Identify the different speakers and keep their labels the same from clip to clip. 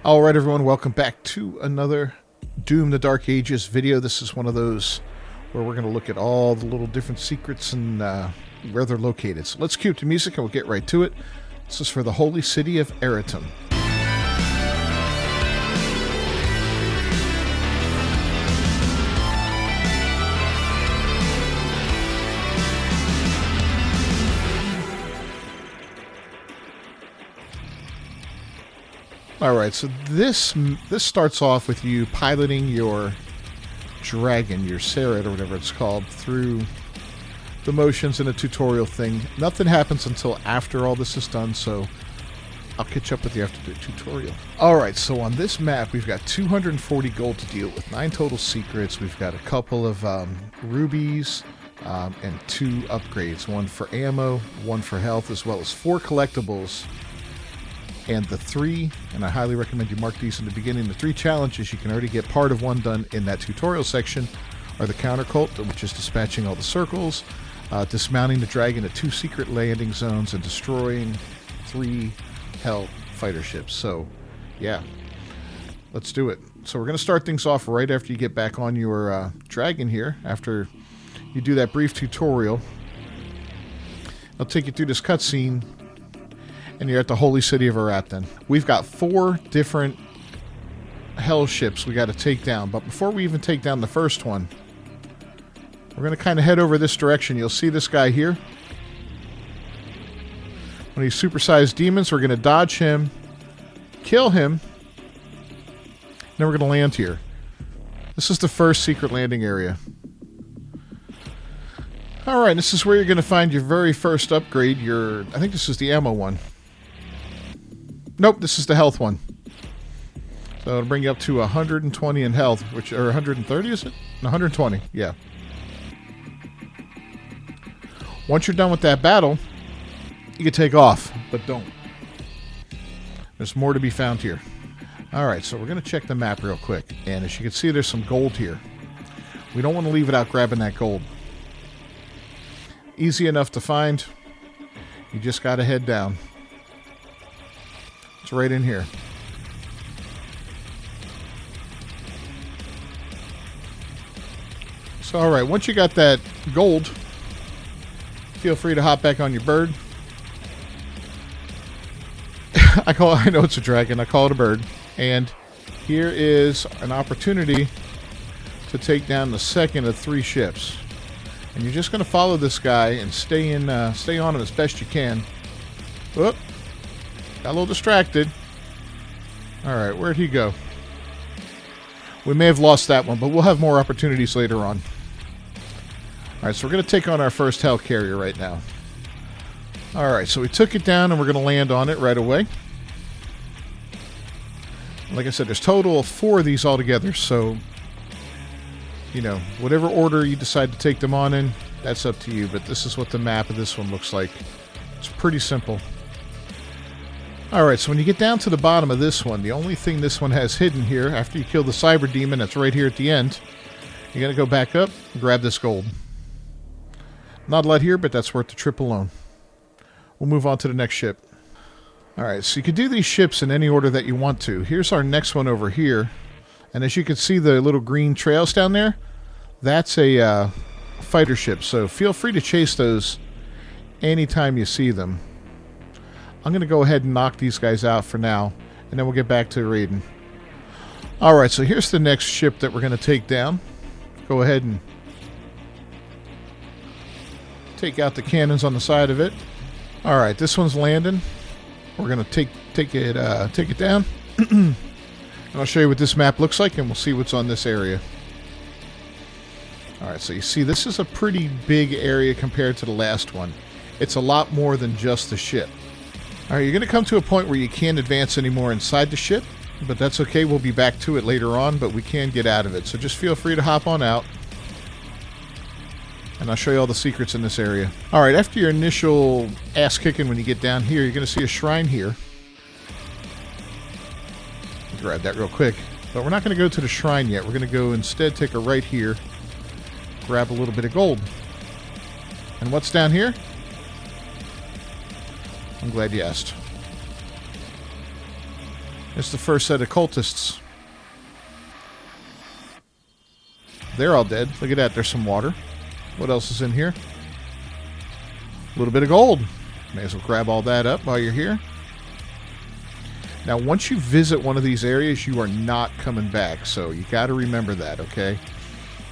Speaker 1: Alright everyone, welcome back to another Doom the Dark Ages video. This is one of those where we're going to look at all the little different secrets and where they're located. So let's cue up the music and we'll get right to it. This is for the holy city of Aratum. Alright, so this starts off with you piloting your dragon, your Saret or whatever it's called, through the motions in a tutorial thing. Nothing happens until after all this is done, so I'll catch up with you after the tutorial. Alright, so on this map we've got 240 gold to deal with, 9 total secrets. We've got a couple of rubies and 2 upgrades, 1 for ammo, 1 for health, as well as 4 collectibles. And the 3, and I highly recommend you mark these in the beginning, the 3 challenges, you can already get part of one done in that tutorial section, are the counter cult, which is dispatching all the circles, dismounting the dragon at 2 secret landing zones, and destroying 3 hell fighter ships. So, yeah, let's do it. So we're going to start things off right after you get back on your dragon here, after you do that brief tutorial. I'll take you through this cutscene, and you're at the holy city of Aratum. We've got 4 different hell ships we got to take down, but before we even take down the first one, we're going to kind of head over this direction. You'll see this guy here. When he's supersized demons, we're going to dodge him, kill him, then we're going to land here. This is the first secret landing area. Alright, this is where you're going to find your very first upgrade. I think this is the ammo one. Nope, this is the health one. So it'll bring you up to 120 in health, or 130 is it? 120, yeah. Once you're done with that battle, you can take off, but don't. There's more to be found here. Alright, so we're going to check the map real quick. And as you can see, there's some gold here. We don't want to leave without grabbing that gold. Easy enough to find. You just got to head down. It's right in here. So, alright, once you got that gold, feel free to hop back on your bird. I know it's a dragon, I call it a bird. And here is an opportunity to take down the second of 3 ships. And you're just going to follow this guy and stay on him as best you can. Whoop. Got a little distracted. Alright, where'd he go? We may have lost that one, but we'll have more opportunities later on. Alright, so we're going to take on our first hell carrier right now. Alright, so we took it down and we're going to land on it right away. Like I said, there's a total of 4 of these altogether, so you know, whatever order you decide to take them on in, that's up to you, but this is what the map of this one looks like. It's pretty simple. Alright, so when you get down to the bottom of this one, the only thing this one has hidden here, after you kill the cyber demon that's right here at the end, you're going to go back up and grab this gold. Not a lot here, but that's worth the trip alone. We'll move on to the next ship. Alright, so you can do these ships in any order that you want to. Here's our next one over here. And as you can see the little green trails down there, that's a fighter ship. So feel free to chase those anytime you see them. I'm going to go ahead and knock these guys out for now, and then we'll get back to raiding. Alright, so here's the next ship that we're going to take down. Go ahead and take out the cannons on the side of it. Alright, this one's landing. We're going to take it down. And I'll show you what this map looks like, and we'll see what's on this area. Alright, so you see this is a pretty big area compared to the last one. It's a lot more than just the ship. Alright, you're going to come to a point where you can't advance anymore inside the ship, but that's okay. We'll be back to it later on, but we can get out of it. So just feel free to hop on out, and I'll show you all the secrets in this area. Alright, after your initial ass-kicking when you get down here, you're going to see a shrine here. Grab that real quick. But we're not going to go to the shrine yet. We're going to go instead take a right here, grab a little bit of gold. And what's down here? I'm glad you asked. It's the first set of cultists. They're all dead. Look at that. There's some water. What else is in here? A little bit of gold. May as well grab all that up while you're here. Now, once you visit one of these areas, you are not coming back. So you got to remember that, okay?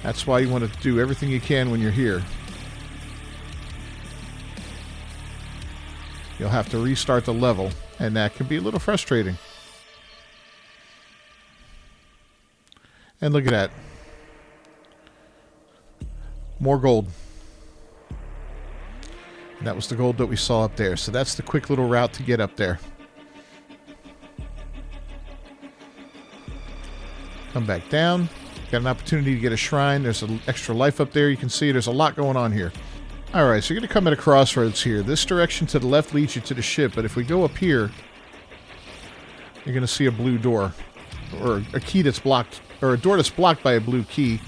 Speaker 1: That's why you want to do everything you can when you're here. You'll have to restart the level, and that can be a little frustrating. And look at that. More gold. And that was the gold that we saw up there. So that's the quick little route to get up there. Come back down. Got an opportunity to get a shrine. There's an extra life up there. You can see there's a lot going on here. Alright, so you're going to come at a crossroads here. This direction to the left leads you to the ship, but if we go up here, you're going to see a blue door. Or a key that's blocked, or a door that's blocked by a blue key,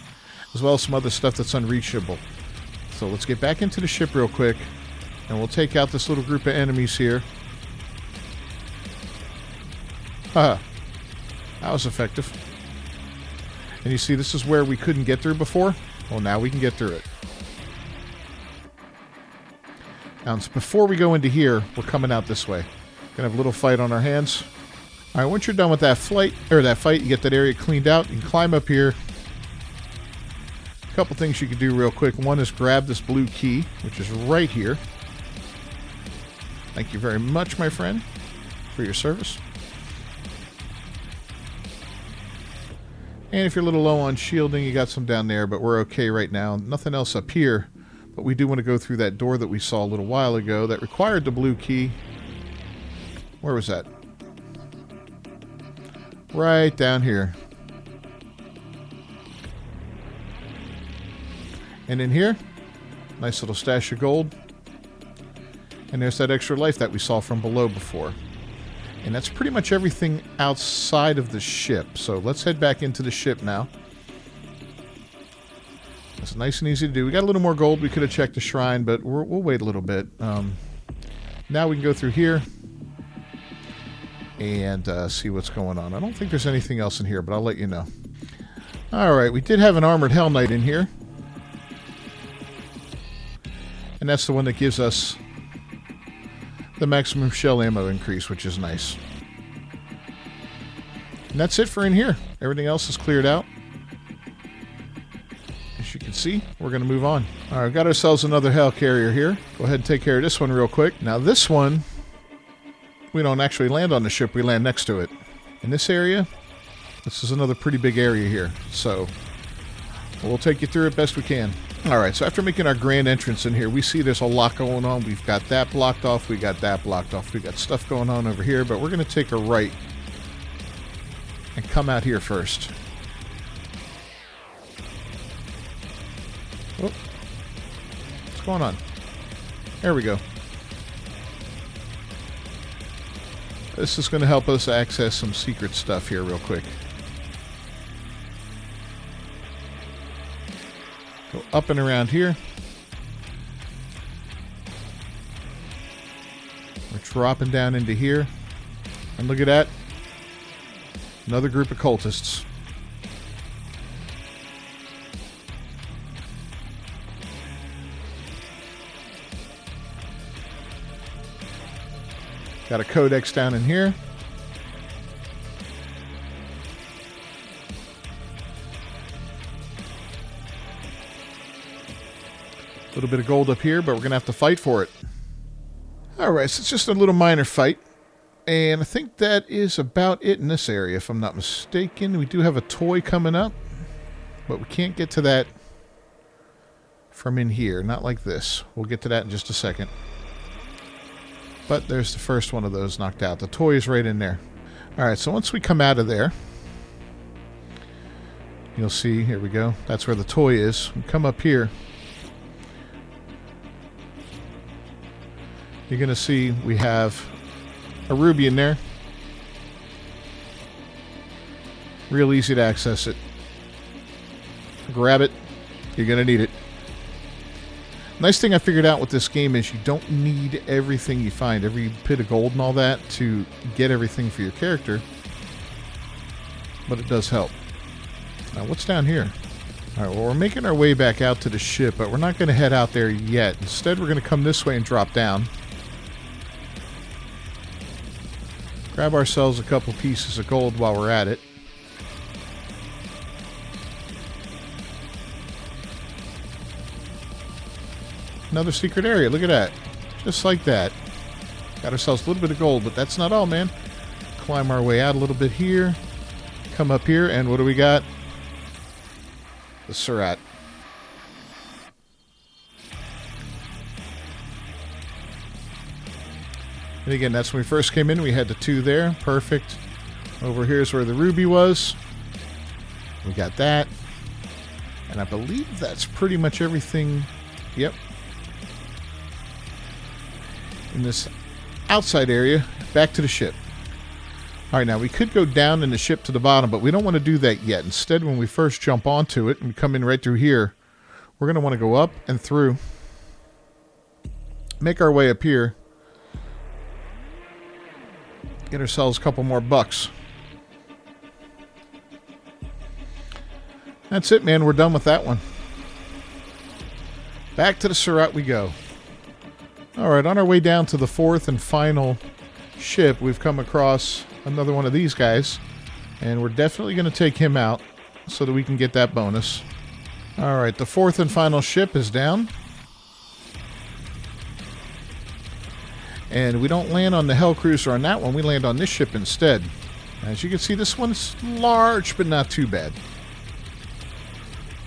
Speaker 1: as well as some other stuff that's unreachable. So let's get back into the ship real quick, and we'll take out this little group of enemies here. Haha. That was effective. And you see, this is where we couldn't get through before. Well, now we can get through it. Now, before we go into here, we're coming out this way. Gonna have a little fight on our hands. All right, once you're done with that fight, you get that area cleaned out. You can climb up here. A couple things you can do real quick. One is grab this blue key, which is right here. Thank you very much, my friend, for your service. And if you're a little low on shielding, you got some down there, but we're okay right now. Nothing else up here. But we do want to go through that door that we saw a little while ago that required the blue key. Where was that? Right down here. And in here, nice little stash of gold. And there's that extra life that we saw from below before. And that's pretty much everything outside of the ship. So let's head back into the ship now. It's nice and easy to do. We got a little more gold. We could have checked the shrine, but we'll wait a little bit. Now we can go through here and see what's going on. I don't think there's anything else in here, but I'll let you know. Alright, we did have an armored Hell Knight in here. And that's the one that gives us the maximum shell ammo increase, which is nice. And that's it for in here. Everything else is cleared out. As you can see, we're going to move on. All right, we've got ourselves another Hell Carrier here. Go ahead and take care of this one real quick. Now this one, we don't actually land on the ship, we land next to it. In this area, this is another pretty big area here. So we'll take you through it best we can. All right, so after making our grand entrance in here, we see there's a lot going on. We've got that blocked off. We got that blocked off. We got stuff going on over here, but we're going to take a right and come out here first. Oh, what's going on? There we go. This is going to help us access some secret stuff here real quick. Go up and around here. We're dropping down into here. And look at that. Another group of cultists. Got a codex down in here. A little bit of gold up here, but we're going to have to fight for it. Alright, so it's just a little minor fight. And I think that is about it in this area, if I'm not mistaken. We do have a toy coming up, but we can't get to that from in here. Not like this. We'll get to that in just a second. But there's the first one of those knocked out. The toy is right in there. Alright, so once we come out of there, you'll see, here we go. That's where the toy is. We come up here. You're going to see we have a ruby in there. Real easy to access it. Grab it. You're going to need it. Nice thing I figured out with this game is you don't need everything you find, every bit of gold and all that, to get everything for your character. but it does help. Now, what's down here? All right, well, we're making our way back out to the ship, but we're not going to head out there yet. Instead, we're going to come this way and drop down. Grab ourselves a couple pieces of gold while we're at it. Another secret area. Look at that. Just like that. Got ourselves a little bit of gold, but that's not all, man. Climb our way out a little bit here. Come up here, and what do we got? The Surat. And again, that's when we first came in. We had the 2 there. Perfect. Over here's where the ruby was. We got that. And I believe that's pretty much everything. Yep. In this outside area, back to the ship. All right, now we could go down in the ship to the bottom, but we don't want to do that yet. Instead, when we first jump onto it and we come in right through here, we're going to want to go up and through, make our way up here, get ourselves a couple more bucks. That's it, man. We're done with that one. Back to the Surat we go. All right, on our way down to the 4th and final ship, we've come across another one of these guys, and we're definitely going to take him out so that we can get that bonus. All right, the 4th and final ship is down. And we don't land on the Hell Cruiser on that one. We land on this ship instead. As you can see, this one's large, but not too bad.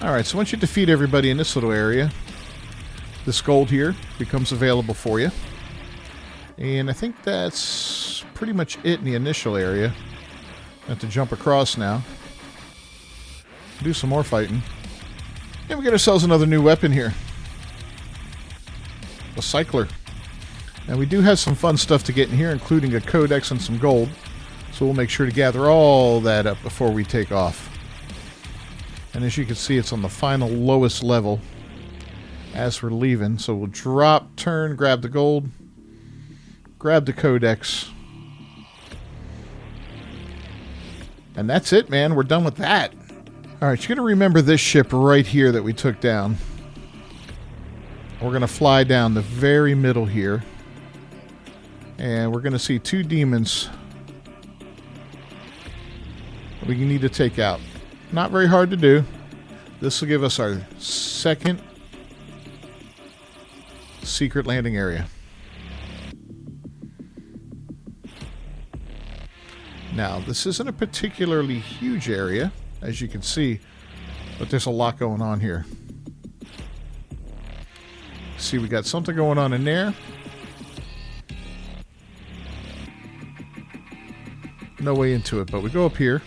Speaker 1: All right, so once you defeat everybody in this little area, this gold here becomes available for you. And I think that's pretty much it in the initial area. I have to jump across now. Do some more fighting. And we get ourselves another new weapon here. A cycler. And we do have some fun stuff to get in here, including a codex and some gold. So we'll make sure to gather all that up before we take off. And as you can see, it's on the final lowest level as we're leaving. So we'll drop, turn, grab the gold, grab the codex. And that's it, man. We're done with that. All right, you're going to remember this ship right here that we took down. We're going to fly down the very middle here. And we're going to see 2 demons we need to take out. Not very hard to do. This will give us our 2nd secret landing area. Now, this isn't a particularly huge area, as you can see, but there's a lot going on here. See, we got something going on in there. No way into it, but we go up here.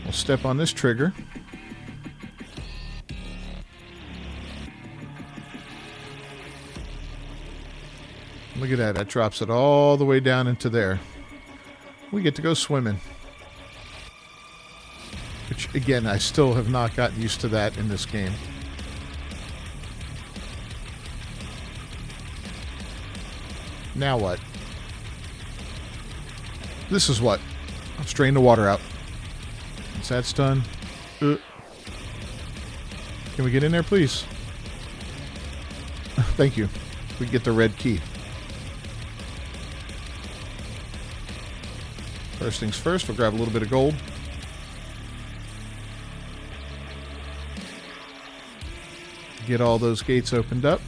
Speaker 1: We'll step on this trigger. Look at that. That drops it all the way down into there. We get to go swimming. Which, again, I still have not gotten used to that in this game. Now what? This is what? I'll strain the water out. Once that's done... Can we get in there, please? Thank you. We get the red key. First things first, we'll grab a little bit of gold. Get all those gates opened up.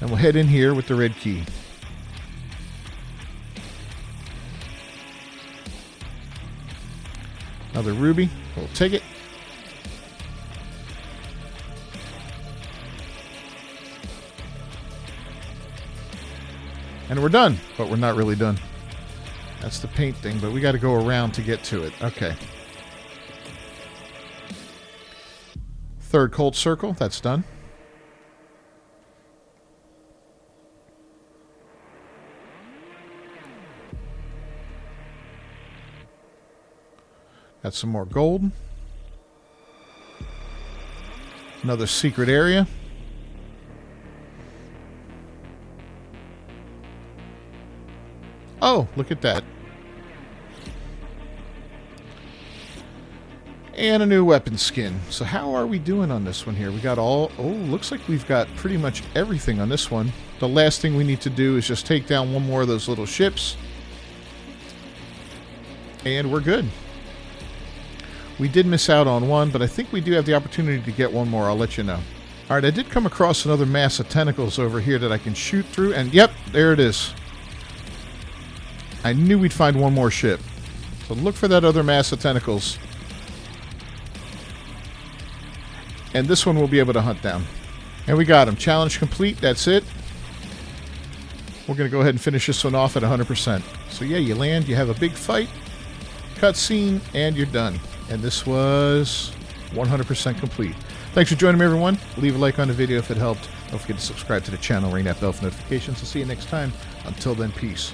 Speaker 1: And we'll head in here with the red key. Another ruby. We'll take it. And we're done, but we're not really done. That's the paint thing, but we got to go around to get to it. Okay. 3rd cold circle, that's done. Got some more gold. Another secret area. Oh, look at that. And a new weapon skin. So how are we doing on this one here? We got all... Oh, looks like we've got pretty much everything on this one. The last thing we need to do is just take down one more of those little ships. And we're good. We did miss out on one, but I think we do have the opportunity to get one more. I'll let you know. Alright, I did come across another mass of tentacles over here that I can shoot through. And yep, there it is. I knew we'd find one more ship. So look for that other mass of tentacles. And this one we'll be able to hunt down. And we got him. Challenge complete. That's it. We're going to go ahead and finish this one off at 100%. So yeah, you land, you have a big fight, cutscene, and you're done. And this was 100% complete. Thanks for joining me, everyone. Leave a like on the video if it helped. Don't forget to subscribe to the channel, ring that bell for notifications. I'll see you next time. Until then, peace.